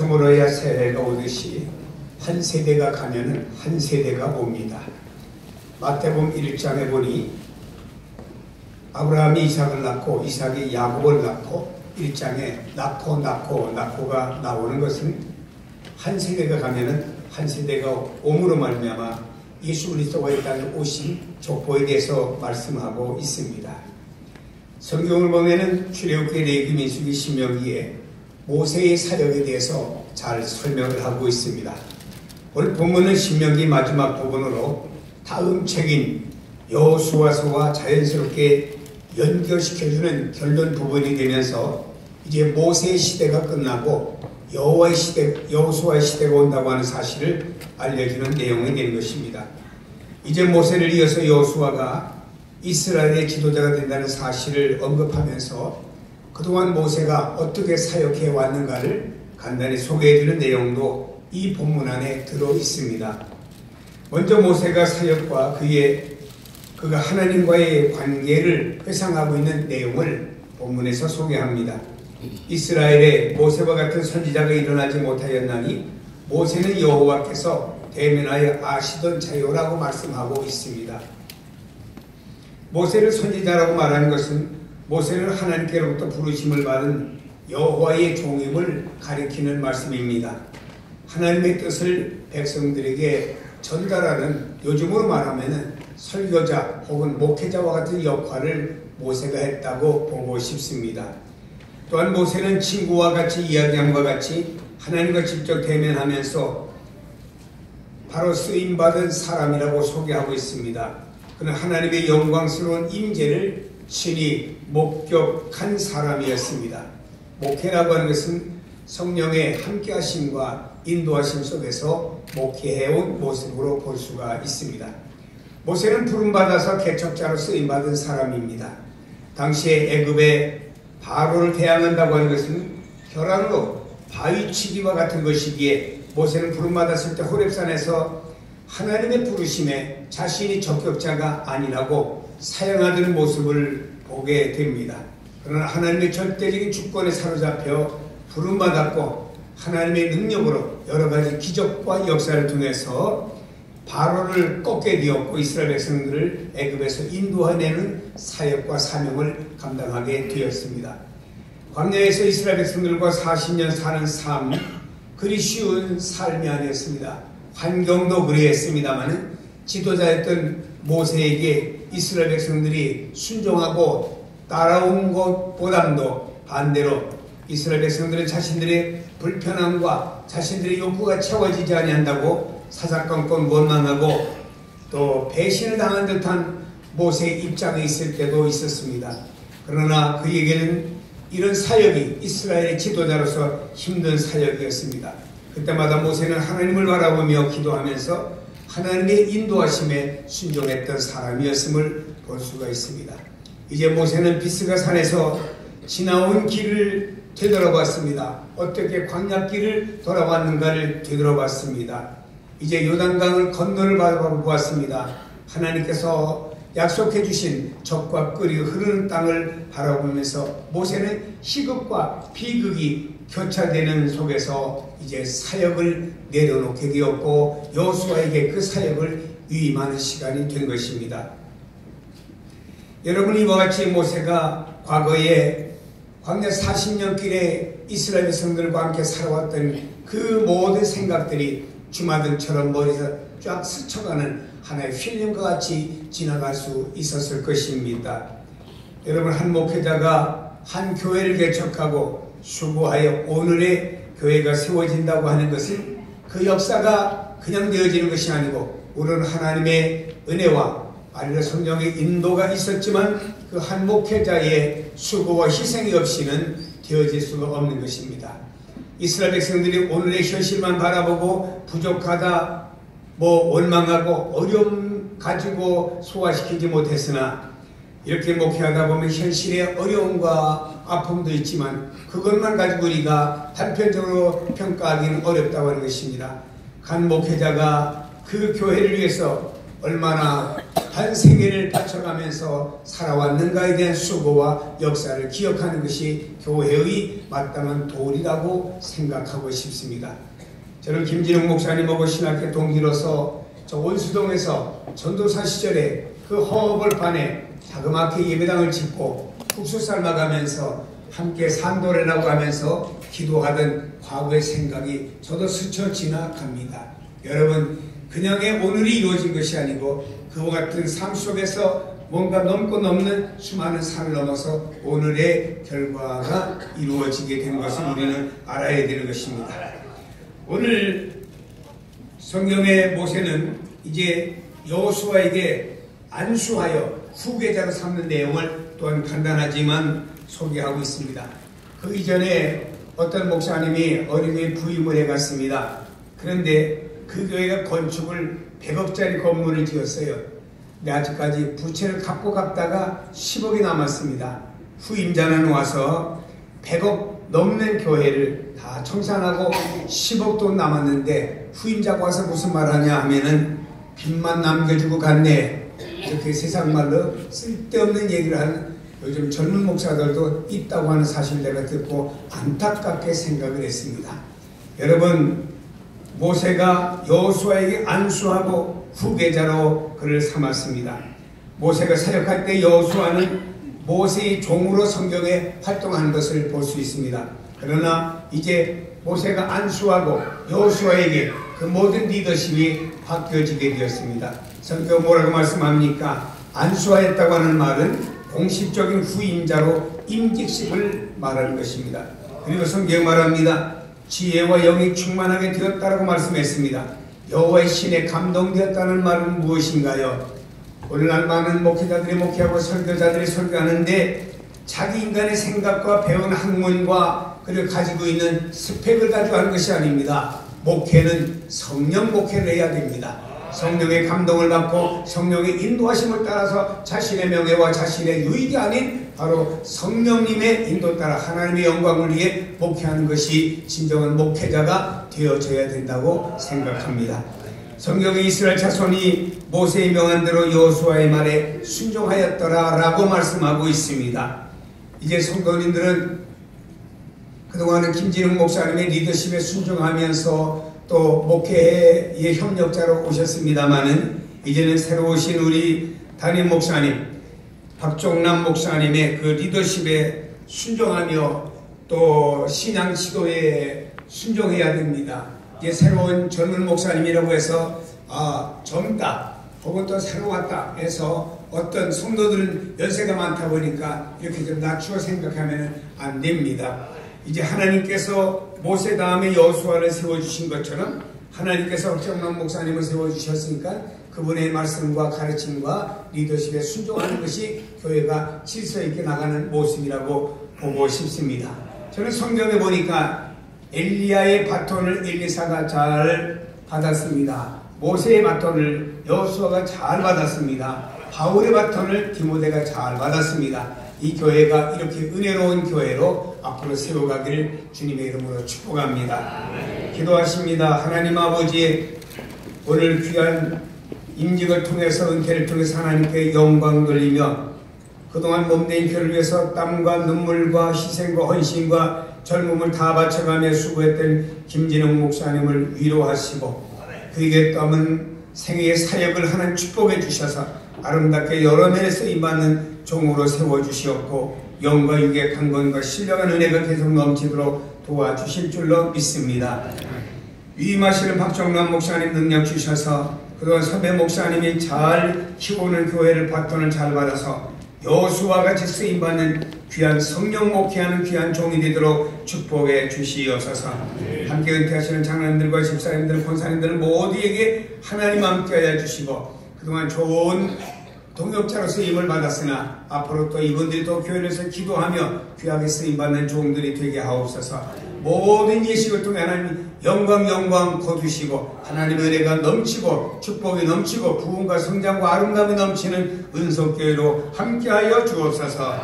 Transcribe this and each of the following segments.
저물어야 새해가 오듯이 한 세대가 가면은 한 세대가 옵니다. 마태복음 1장에 보니 아브라함이 이삭을 낳고 이삭이 야곱을 낳고 1장에 낳고가 나오는 것은 한 세대가 가면은 한 세대가 옴으로 말미암아 예수 그리스도가 이 땅에 오신 족보에 대해서 말씀하고 있습니다. 성경을 보면은 출애굽기, 레위기, 민수기, 신명기에 모세의 사역에 대해서 잘 설명을 하고 있습니다. 오늘 본문은 신명기 마지막 부분으로 다음 책인 여호수아서와 자연스럽게 연결시켜주는 결론 부분이 되면서 이제 모세의 시대가 끝나고 여호수아의 시대가 온다고 하는 사실을 알려주는 내용이 되는 것입니다. 이제 모세를 이어서 여호수아가 이스라엘의 지도자가 된다는 사실을 언급하면서 그동안 모세가 어떻게 사역해 왔는가를 간단히 소개해주는 내용도 이 본문 안에 들어 있습니다. 먼저 모세가 사역과 그가 하나님과의 관계를 회상하고 있는 내용을 본문에서 소개합니다. 이스라엘에 모세와 같은 선지자가 일어나지 못하였나니 모세는 여호와께서 대면하여 아시던 자요라고 말씀하고 있습니다. 모세를 선지자라고 말하는 것은 모세는 하나님께로부터 부르심을 받은 여호와의 종임을 가리키는 말씀입니다. 하나님의 뜻을 백성들에게 전달하는, 요즘으로 말하면 설교자 혹은 목회자와 같은 역할을 모세가 했다고 보고 싶습니다. 또한 모세는 친구와 같이 이야기함과 같이 하나님과 직접 대면하면서 바로 쓰임받은 사람이라고 소개하고 있습니다. 그는 하나님의 영광스러운 임재를 친히 목격한 사람이었습니다. 목회라고 하는 것은 성령의 함께하심과 인도하심 속에서 목회해온 모습으로 볼 수가 있습니다. 모세는 부름받아서 개척자로 쓰임받은 사람입니다. 당시에 애굽의 바로를 대항한다고 하는 것은 혈안으로 바위치기와 같은 것이기에 모세는 부름받았을 때 호렙산에서 하나님의 부르심에 자신이 적격자가 아니라고 사양하는 모습을 보게 됩니다. 그러나 하나님의 절대적인 주권에 사로잡혀 부름받았고 하나님의 능력으로 여러 가지 기적과 역사를 통해서 바로를 꺾게 되었고 이스라엘 백성들을 애굽에서 인도해내는 사역과 사명을 감당하게 되었습니다. 광야에서 이스라엘 백성들과 40년 사는 삶, 그리 쉬운 삶이 아니었습니다. 환경도 그리했습니다만 지도자였던 모세에게 이스라엘 백성들이 순종하고 따라온 것보다도 반대로 이스라엘 백성들은 자신들의 불편함과 자신들의 욕구가 채워지지 아니한다고 사사건건 원망하고 또 배신을 당한 듯한 모세의 입장에 있을 때도 있었습니다. 그러나 그에게는 이런 사역이 이스라엘의 지도자로서 힘든 사역이었습니다. 그때마다 모세는 하나님을 바라보며 기도하면서 하나님의 인도하심에 순종했던 사람이었음을 볼 수가 있습니다. 이제 모세는 비스가 산에서 지나온 길을 되돌아봤습니다. 어떻게 광야길을 돌아왔는가를 되돌아봤습니다. 이제 요단강을 건너를 바라보았습니다. 하나님께서 약속해 주신 적과 끓이 흐르는 땅을 바라보면서 모세는 희극과 비극이 교차되는 속에서 이제 사역을 내려놓게 되었고 여호수아에게 그 사역을 위임하는 시간이 된 것입니다. 여러분, 이와 같이 모세가 과거에 광야 40년 길에 이스라엘 백성들과 함께 살아왔던 그 모든 생각들이 주마등처럼 머리에서 쫙 스쳐가는 하나의 필름과 같이 지나갈 수 있었을 것입니다. 여러분, 한 목회자가 한 교회를 개척하고 수고하여 오늘의 교회가 세워진다고 하는 것은 그 역사가 그냥 되어지는 것이 아니고 우리는 하나님의 은혜와 아니라 성령의 인도가 있었지만 그 한 목회자의 수고와 희생이 없이는 되어질 수가 없는 것입니다. 이스라엘 백성들이 오늘의 현실만 바라보고 부족하다, 원망하고 어려움 가지고 소화시키지 못했으나 이렇게 목회하다 보면 현실의 어려움과 아픔도 있지만 그것만 가지고 우리가 단편적으로 평가하기는 어렵다고 하는 것입니다. 한 목회자가 그 교회를 위해서 얼마나 한 생애를 바쳐가면서 살아왔는가에 대한 수고와 역사를 기억하는 것이 교회의 마땅한 도리라고 생각하고 싶습니다. 저는 김진웅 목사님하고 신학교 동기로서 저 원수동에서 전도사 시절에 그 허벌판에 자그맣게 예배당을 짓고 국수 삶아가면서 함께 산도래라고 하면서 기도하던 과거의 생각이 저도 스쳐 지나갑니다. 여러분, 그냥의 오늘이 이루어진 것이 아니고 그와 같은 삶 속에서 뭔가 넘고 넘는 수많은 산을 넘어서 오늘의 결과가 이루어지게 된 것을 우리는 알아야 되는 것입니다. 오늘 성경의 모세는 이제 여호수아에게 안수하여 후계자로 삼는 내용을 또한 간단하지만 소개하고 있습니다. 그 이전에 어떤 목사님이 어린이 부임을 해갔습니다. 그런데 그 교회가 건축을 100억짜리 건물을 지었어요. 근데 아직까지 부채를 갚고 갚다가 10억이 남았습니다. 후임자는 와서 100억 넘는 교회를 다 청산하고 10억 돈 남았는데 후임자가 와서 무슨 말 하냐 하면은 빚만 남겨주고 갔네. 이렇게 세상말로 쓸데없는 얘기를 하는 요즘 젊은 목사들도 있다고 하는 사실을 내가 듣고 안타깝게 생각을 했습니다. 여러분, 모세가 여호수아에게 안수하고 후계자로 그를 삼았습니다. 모세가 사역할 때 여호수아는 모세의 종으로 성경에 활동하는 것을 볼 수 있습니다. 그러나 이제 모세가 안수하고 여호수아에게 그 모든 리더십이 바뀌어지게 되었습니다. 성경 뭐라고 말씀합니까? 안수하였다고 하는 말은 공식적인 후임자로 임직식을 말하는 것입니다. 그리고 성경 말합니다. 지혜와 영이 충만하게 되었다라고 말씀했습니다. 여호와의 신에 감동되었다는 말은 무엇인가요? 오늘날 많은 목회자들이 목회하고 설교자들이 설교하는데 자기 인간의 생각과 배운 학문과 그리고 가지고 있는 스펙을 가지고 하는 것이 아닙니다. 목회는 성령 목회를 해야 됩니다. 성령의 감동을 받고 성령의 인도하심을 따라서 자신의 명예와 자신의 유익이 아닌 바로 성령님의 인도 따라 하나님의 영광을 위해 목회하는 것이 진정한 목회자가 되어져야 된다고 생각합니다. 성경의 이스라엘 자손이 모세의 명한 대로 여호수아의 말에 순종하였더라 라고 말씀하고 있습니다. 이제 성도님들은 그동안은 김진웅 목사님의 리더십에 순종하면서 또 목회의 협력자로 오셨습니다마는 이제는 새로 오신 우리 담임 목사님 박종남 목사님의 그 리더십에 순종하며 또 신앙 지도에 순종해야 됩니다. 이제 새로운 젊은 목사님이라고 해서 젊다 혹은 또 새로 왔다 해서 어떤 성도들은 연세가 많다 보니까 이렇게 좀 낮추어 생각하면 안 됩니다. 이제 하나님께서 모세 다음에 여호수아를 세워주신 것처럼 하나님께서 박종남 목사님을 세워주셨으니까 그분의 말씀과 가르침과 리더십에 순종하는 것이 교회가 질서 있게 나가는 모습이라고 보고 싶습니다. 저는 성경에 보니까 엘리야의 바톤을 엘리사가 잘 받았습니다. 모세의 바톤을 여호수아가 잘 받았습니다. 바울의 바톤을 디모데가 잘 받았습니다. 이 교회가 이렇게 은혜로운 교회로 앞으로 세워가기를 주님의 이름으로 축복합니다. 기도하십니다. 하나님 아버지, 오늘 귀한 임직을 통해서 은혜를 통해서 하나님께 영광 돌리며 그동안 몸된 교회를 위해서 땀과 눈물과 희생과 헌신과 젊음을 다 바쳐가며 수고했던 김진웅 목사님을 위로하시고 그에게 남은 생애의 사역을 하는 축복해 주셔서 아름답게 여러 면에 쓰임받는 종으로 세워주시었고 영과 육의 강건과 신령한 은혜가 계속 넘치도록 도와주실 줄로 믿습니다. 위임하시는 박종남 목사님 능력 주셔서 그동안 선배 목사님이 잘 키우는 교회를 바톤을 잘 받아서 여호수아와 같이 쓰임받는 귀한 성령 목회하는 귀한 종이 되도록 축복해 주시옵소서. 함께 은퇴하시는 장로님들과 집사님들, 권사님들 모두에게 하나님 함께하여 주시고 그동안 좋은 동역자로 쓰임을 받았으나 앞으로 또 이분들이 또 교회에서 기도하며 귀하게 쓰임받는 종들이 되게 하옵소서. 모든 예식을 통해 하나님 영광 거두시고 하나님의 은혜가 넘치고 축복이 넘치고 부흥과 성장과 아름다움이 넘치는 은속교회로 함께하여 주옵소서.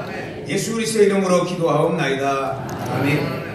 예수 그리스도의 이름으로 기도하옵나이다. 아멘.